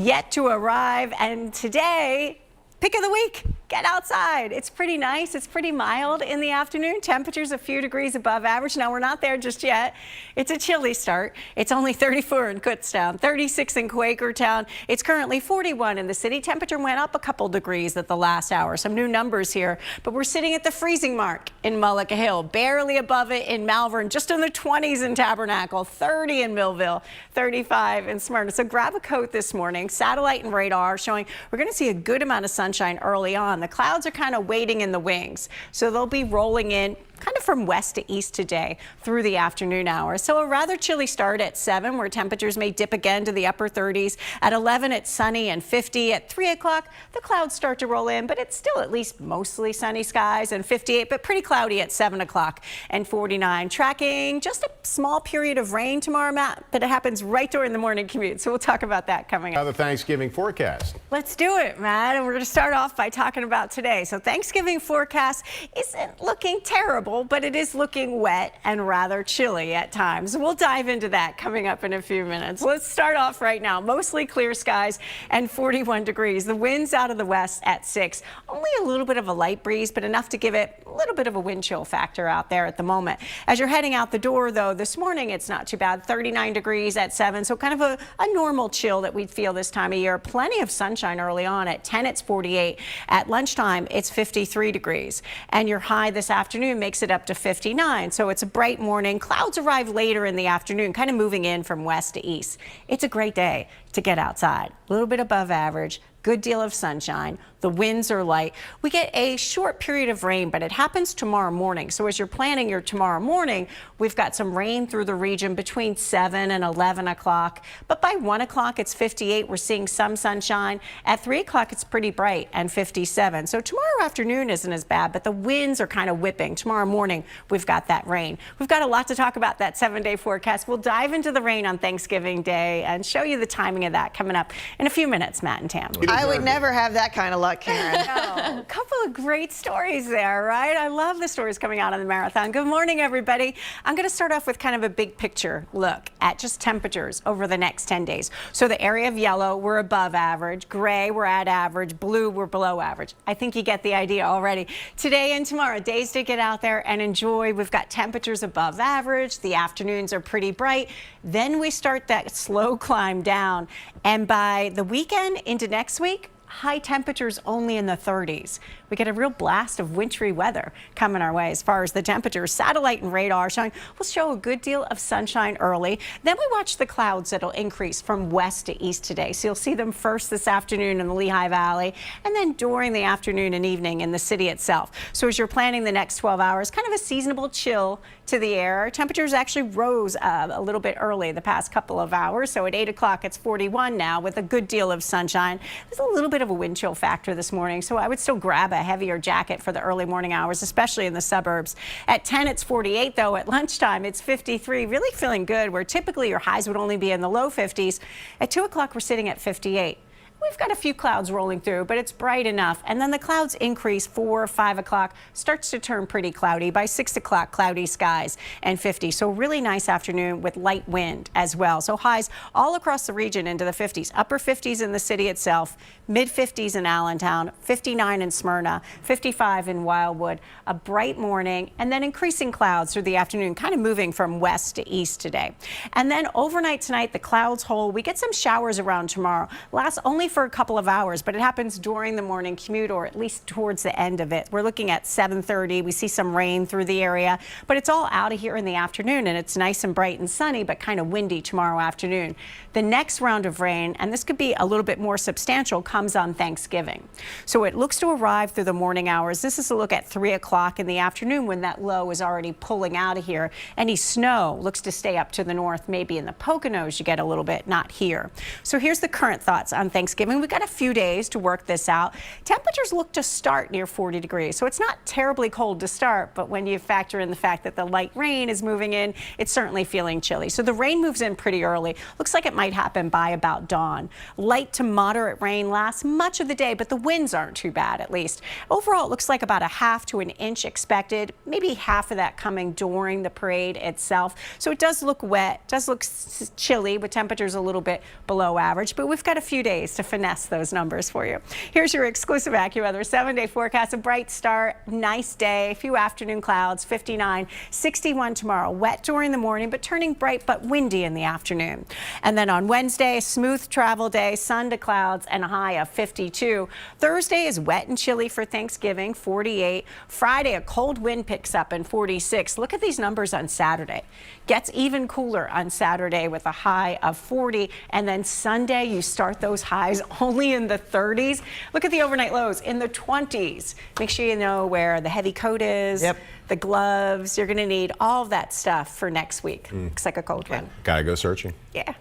Yet to arrive, and today, pick of the week, get outside. It's pretty nice. It's pretty mild in the afternoon. Temperatures a few degrees above average. Now, we're not there just yet. It's a chilly start. It's only 34 in Kutztown, 36 in Quakertown. It's currently 41 in the city. Temperature went up a couple degrees at the last hour. Some new numbers here, but we're sitting at the freezing mark in Mullica Hill, barely above it in Malvern, just in the 20s in Tabernacle, 30 in Millville, 35 in Smyrna. So grab a coat this morning. Satellite and radar showing we're going to see a good amount of sunshine early on. The clouds are kind of waiting in the wings, so they'll be rolling in kind of from west to east today through the afternoon hours. So a rather chilly start at 7, where temperatures may dip again to the upper 30s. At 11, it's sunny and 50. At 3 o'clock, the clouds start to roll in, but it's still at least mostly sunny skies, and 58, but pretty cloudy at 7 o'clock and 49. Tracking just a small period of rain tomorrow, Matt, but it happens right during the morning commute. So we'll talk about that coming up. The Thanksgiving forecast. Let's do it, Matt. And we're going to start off by talking about today. So Thanksgiving forecast isn't looking terrible, but it is looking wet and rather chilly at times. We'll dive into that coming up in a few minutes. Let's start off right now. Mostly clear skies and 41 degrees. The winds out of the west at 6. Only a little bit of a light breeze, but enough to give it a little bit of a wind chill factor out there at the moment. As you're heading out the door, though, this morning it's not too bad. 39 degrees at 7, so kind of a normal chill that we'd feel this time of year. Plenty of sunshine early on. At 10, it's 48. At lunchtime, it's 53 degrees. And your high this afternoon makes it up to 59. So it's a bright morning. Clouds arrive later in the afternoon, kind of moving in from west to east. It's a great day to get outside. A little bit above average. Good deal of sunshine. The winds are light. We get a short period of rain, but it happens tomorrow morning. So as you're planning your tomorrow morning, we've got some rain through the region between 7 and 11 o'clock. But by 1 o'clock, it's 58. We're seeing some sunshine. At 3 o'clock, it's pretty bright and 57. So tomorrow afternoon isn't as bad, but the winds are kind of whipping. Tomorrow morning, we've got that rain. We've got a lot to talk about that 7-day forecast. We'll dive into the rain on Thanksgiving Day and show you the timing of that coming up in a few minutes, Matt and Tam. I would never have that kind of luck, Karen. A couple of great stories there, right? I love the stories coming out of the marathon. Good morning, everybody. I'm going to start off with kind of a big picture look at just temperatures over the next 10 days. So the area of yellow, we're above average. Gray, we're at average. Blue, we're below average. I think you get the idea already. Today and tomorrow, days to get out there and enjoy. We've got temperatures above average. The afternoons are pretty bright. Then we start that slow climb down. And by the weekend into next week, high temperatures only in the 30s. We get a real blast of wintry weather coming our way as far as the temperatures. Satellite and radar showing will show a good deal of sunshine early. Then we watch the clouds that'll increase from west to east today. So you'll see them first this afternoon in the Lehigh Valley and then during the afternoon and evening in the city itself. So as you're planning the next 12 hours, kind of a seasonable chill to the air. Temperatures actually rose a little bit early the past couple of hours. So at 8 o'clock, it's 41 now with a good deal of sunshine. There's a little bit of a wind chill factor this morning, so I would still grab a heavier jacket for the early morning hours, especially in the suburbs. At 10, it's 48, though. At lunchtime, it's 53. Really feeling good, where typically your highs would only be in the low 50s. At 2 o'clock, we're sitting at 58. We've got a few clouds rolling through, but it's bright enough. And then the clouds increase 4 or 5 o'clock, starts to turn pretty cloudy. By 6 o'clock, cloudy skies and 50. So really nice afternoon with light wind as well. So highs all across the region into the 50s, upper 50s in the city itself, mid 50s in Allentown, 59 in Smyrna, 55 in Wildwood. A bright morning and then increasing clouds through the afternoon, kind of moving from west to east today. And then overnight tonight, the clouds hold. We get some showers around tomorrow. Lasts only for a couple of hours, but it happens during the morning commute or at least towards the end of it. We're looking at 7:30. We see some rain through the area, but it's all out of here in the afternoon, and it's nice and bright and sunny, but kind of windy tomorrow afternoon. The next round of rain, and this could be a little bit more substantial, comes on Thanksgiving. So it looks to arrive through the morning hours. This is a look at 3 o'clock in the afternoon when that low is already pulling out of here. Any snow looks to stay up to the north, maybe in the Poconos you get a little bit, not here. So here's the current thoughts on Thanksgiving Thanksgiving. We've got a few days to work this out. Temperatures look to start near 40 degrees, so it's not terribly cold to start, but when you factor in the fact that the light rain is moving in, it's certainly feeling chilly. So the rain moves in pretty early. Looks like it might happen by about dawn. Light to moderate rain lasts much of the day, but the winds aren't too bad, at least. Overall, it looks like about a half to an inch expected, maybe half of that coming during the parade itself. So it does look wet, does look chilly with temperatures a little bit below average, but we've got a few days to finesse those numbers for you. Here's your exclusive AccuWeather 7-day forecast. A bright start, nice day, a few afternoon clouds, 59, 61 tomorrow. Wet during the morning, but turning bright but windy in the afternoon. And then on Wednesday, a smooth travel day, sun to clouds and a high of 52. Thursday is wet and chilly for Thanksgiving, 48. Friday, a cold wind picks up in 46. Look at these numbers on Saturday. Gets even cooler on Saturday with a high of 40. And then Sunday, you start those highs only in the 30s. Look at the overnight lows in the 20s. Make sure you know where the heavy coat is. Yep. The gloves. You're going to need all of that stuff for next week. Looks like a cold one. Gotta go searching. Yeah.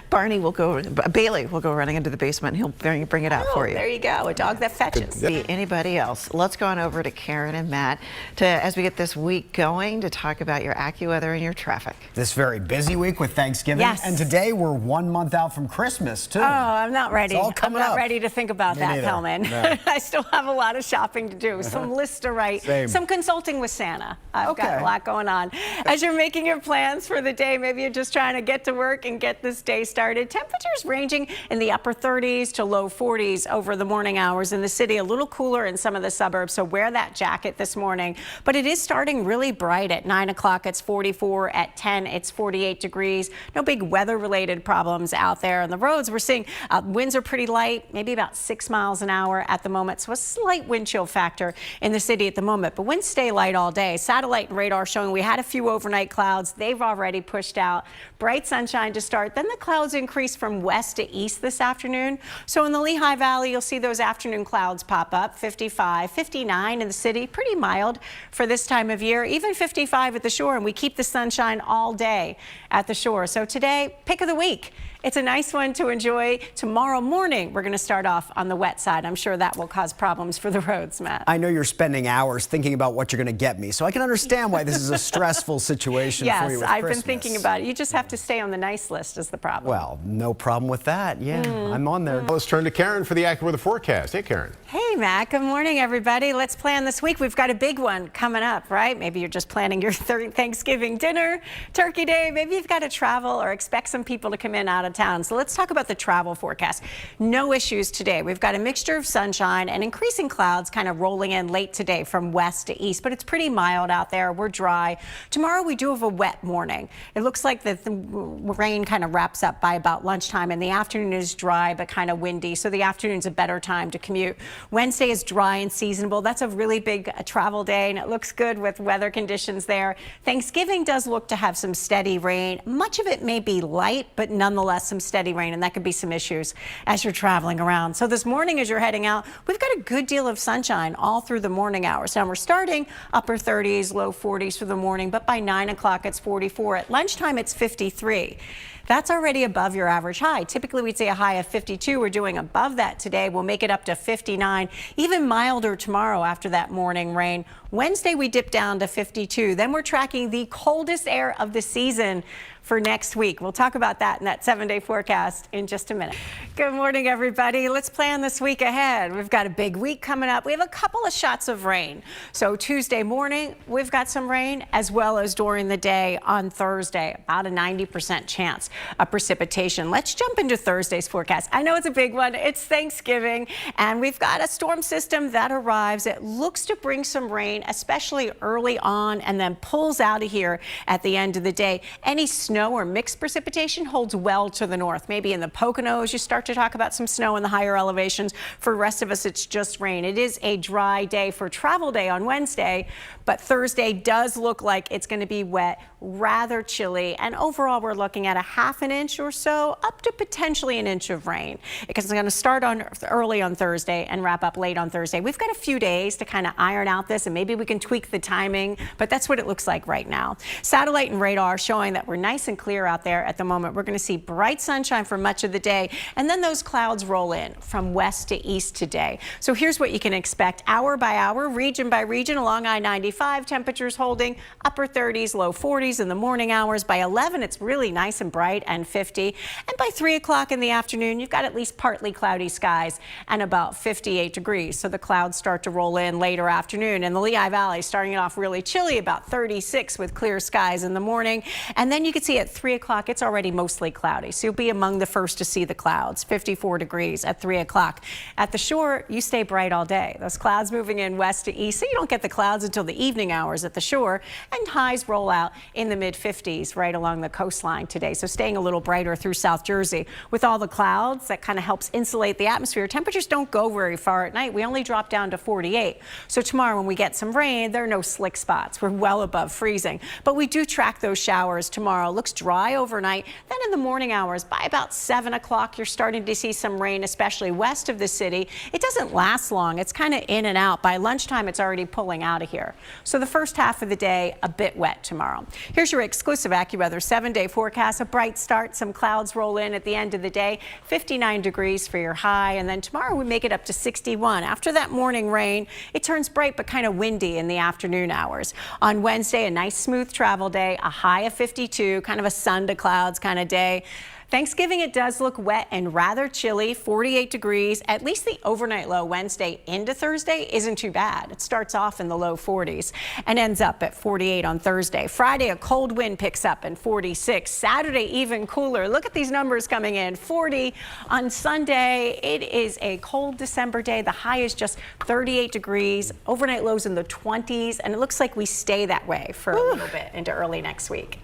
Bailey will go running into the basement and he'll bring it out for you. There you go, a dog that fetches. Be anybody else. Let's go on over to Karen and Matt as we get this week going to talk about your AccuWeather and your traffic. This very busy week with Thanksgiving. Yes. And today we're 1 month out from Christmas, too. Oh, I'm not ready. It's all coming I'm not up. ready to think about Me that, neither. Hellman. No. I still have a lot of shopping to do, some lists to write, Same. some consulting with Santa. I've got Okay. a lot going on. As you're making your plans for the day, maybe you're just trying to get to work and get this day started. Temperatures ranging in the upper 30s to low 40s over the morning hours in the city. A little cooler in some of the suburbs, so wear that jacket this morning. But it is starting really bright at 9 o'clock. It's 44. At 10, it's 48 degrees. No big weather-related problems out there on the roads. We're seeing winds are pretty light, maybe about 6 miles an hour at the moment. So a slight wind chill factor in the city at the moment. But winds stay light all day. Satellite and radar showing we had a few overnight clouds. They've already pushed out. Bright sunshine to start. Then the clouds increase from west to east this afternoon. So in the Lehigh Valley, you'll see those afternoon clouds pop up. 55, 59 in the city. Pretty mild for this time of year. Even 55 at the shore. And we keep the sunshine all day at the shore. So today, pick of the week. It's a nice one to enjoy. Tomorrow morning, we're going to start off on the wet side. I'm sure that will cause problems for the roads, Matt. I know you're spending hours thinking about what you're going to get me, so I can understand why this is a stressful situation for you Yes, with I've Christmas. been thinking about it. You just have to stay on the nice list is the problem. Well, no problem with that. Yeah, I'm on there. Let's turn to Karen for the AccuWeather forecast. Hey, Karen. Hey, Matt. Good morning, everybody. Let's plan this week. We've got a big one coming up, right? Maybe you're just planning your Thanksgiving dinner, Turkey Day. Maybe you've got to travel or expect some people to come in out of town. So let's talk about the travel forecast. No issues today. We've got a mixture of sunshine and increasing clouds kind of rolling in late today from west to east, but it's pretty mild out there. We're dry. Tomorrow we do have a wet morning. It looks like the rain kind of wraps up by about lunchtime, and the afternoon is dry but kind of windy, so the afternoon's a better time to commute. Wednesday is dry and seasonable. That's a really big travel day, and it looks good with weather conditions there. Thanksgiving does look to have some steady rain. Much of it may be light, but nonetheless some steady rain, and that could be some issues as you're traveling around. So this morning as you're heading out, we've got a good deal of sunshine all through the morning hours. Now we're starting upper 30s, low 40s for the morning, but by 9 o'clock it's 44. At lunchtime it's 53. That's already above your average high. Typically, we'd say a high of 52. We're doing above that today. We'll make it up to 59, even milder tomorrow after that morning rain. Wednesday, we dip down to 52. Then we're tracking the coldest air of the season for next week. We'll talk about that in that 7-day forecast in just a minute. Good morning, everybody. Let's plan this week ahead. We've got a big week coming up. We have a couple of shots of rain. So Tuesday morning, we've got some rain, as well as during the day on Thursday, about a 90% chance of precipitation. Let's jump into Thursday's forecast. I know it's a big one. It's Thanksgiving, and we've got a storm system that arrives. It looks to bring some rain, especially early on, and then pulls out of here at the end of the day. Any snow or mixed precipitation holds well to the north. Maybe in the Poconos, you start to talk about some snow in the higher elevations. For the rest of us, it's just rain. It is a dry day for travel day on Wednesday, but Thursday does look like it's going to be wet rather chilly, and overall we're looking at a half an inch or so, up to potentially an inch of rain. It's going to start early on Thursday and wrap up late on Thursday. We've got a few days to kind of iron out this, and maybe we can tweak the timing, but that's what it looks like right now. Satellite and radar showing that we're nice and clear out there at the moment. We're going to see bright sunshine for much of the day, and then those clouds roll in from west to east today. So here's what you can expect hour by hour, region by region along I-95. Temperatures holding upper 30s, low 40s in the morning hours. By 11, it's really nice and bright and 50. And by 3 o'clock in the afternoon, you've got at least partly cloudy skies and about 58 degrees. So the clouds start to roll in later afternoon. And the Lehigh Valley starting it off really chilly, about 36 with clear skies in the morning. And then you can see at 3 o'clock, it's already mostly cloudy. So you'll be among the first to see the clouds, 54 degrees at 3 o'clock. At the shore, you stay bright all day. Those clouds moving in west to east, so you don't get the clouds until the evening hours at the shore, and highs roll out in the mid-50s right along the coastline today. So staying a little brighter through South Jersey. With all the clouds, that kind of helps insulate the atmosphere. Temperatures don't go very far at night. We only drop down to 48. So tomorrow when we get some rain, there are no slick spots. We're well above freezing. But we do track those showers tomorrow. Looks dry overnight. Then in the morning hours, by about 7 o'clock, you're starting to see some rain, especially west of the city. It doesn't last long. It's kind of in and out. By lunchtime, it's already pulling out of here. So the first half of the day, a bit wet tomorrow. Here's your exclusive AccuWeather 7-day forecast. A bright start. Some clouds roll in at the end of the day. 59 degrees for your high. And then tomorrow we make it up to 61. After that morning rain, it turns bright but kind of windy in the afternoon hours. On Wednesday, a nice smooth travel day. A high of 52, kind of a sun to clouds kind of day. Thanksgiving, it does look wet and rather chilly, 48 degrees. At least the overnight low Wednesday into Thursday isn't too bad. It starts off in the low 40s and ends up at 48 on Thursday. Friday, a cold wind picks up in 46. Saturday, even cooler. Look at these numbers coming in. 40 on Sunday. It is a cold December day. The high is just 38 degrees. Overnight lows in the 20s, and it looks like we stay that way for a little bit into early next week.